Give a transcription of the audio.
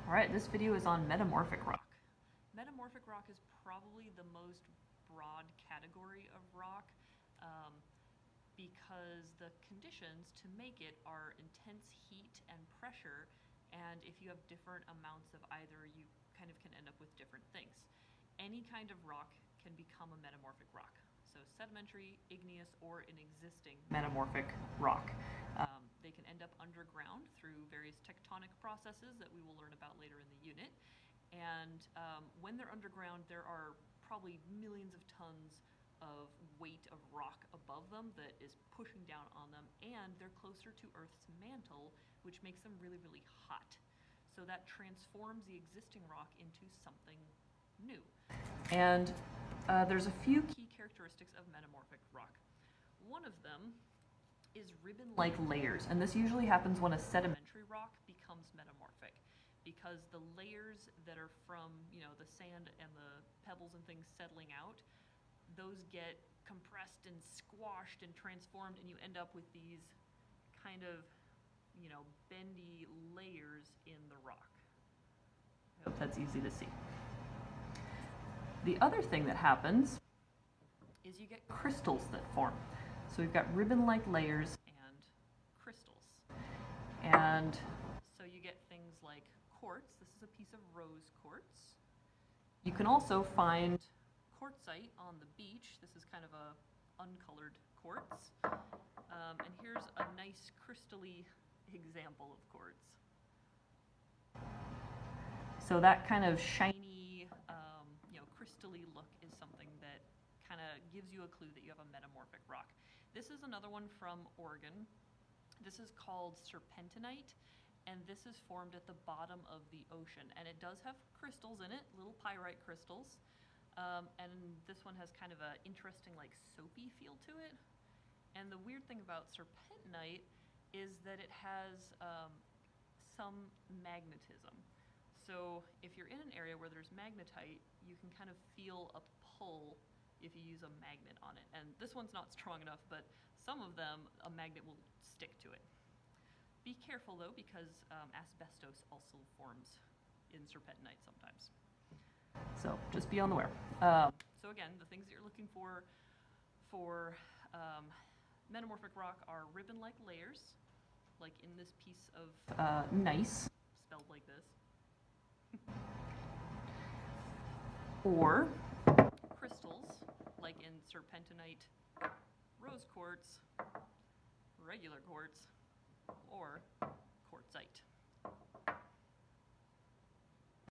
All right, this video is on metamorphic rock. Metamorphic rock is probably the most broad category of rock because the conditions to make it are intense heat and pressure, and if you have different amounts of either, you kind of can end up with different things. Any kind of rock can become a metamorphic rock. So sedimentary, igneous, or an existing metamorphic rock. They can end up underground through various tectonic processes that we will learn about later in the unit. And when they're underground, there are probably millions of tons of weight of rock above them that is pushing down on them, and they're closer to Earth's mantle, which makes them really, really hot. So that transforms the existing rock into something new. And there's a few key characteristics of metamorphic rock. One of them is ribbon-like layers, and this usually happens when a sedimentary rock becomes metamorphic, because the layers that are from, the sand and the pebbles and things settling out, those get compressed and squashed and transformed, and you end up with these kind of, bendy layers in the rock. I hope that's easy to see. The other thing that happens is you get crystals that form. So we've got ribbon-like layers and crystals. And so you get things like quartz. This is a piece of rose quartz. You can also find quartzite on the beach. This is kind of a uncolored quartz. And here's a nice crystal-y example of quartz. So that kind of shiny, crystal-y look is something that kind of gives you a clue that you have a metamorphic rock. This is another one from Oregon. This is called serpentinite, and this is formed at the bottom of the ocean. And it does have crystals in it, little pyrite crystals. And this one has kind of an interesting, soapy feel to it. And the weird thing about serpentinite is that it has some magnetism. So if you're in an area where there's magnetite, you can kind of feel a pull if you use a magnet on it. And this one's not strong enough, but some of them, a magnet will stick to it. Be careful though, because asbestos also forms in serpentinite sometimes. So just be on the aware. So again, the things that you're looking for metamorphic rock are ribbon-like layers, like in this piece of gneiss, spelled like this. Or crystals, like in serpentinite, rose quartz, regular quartz, or quartzite.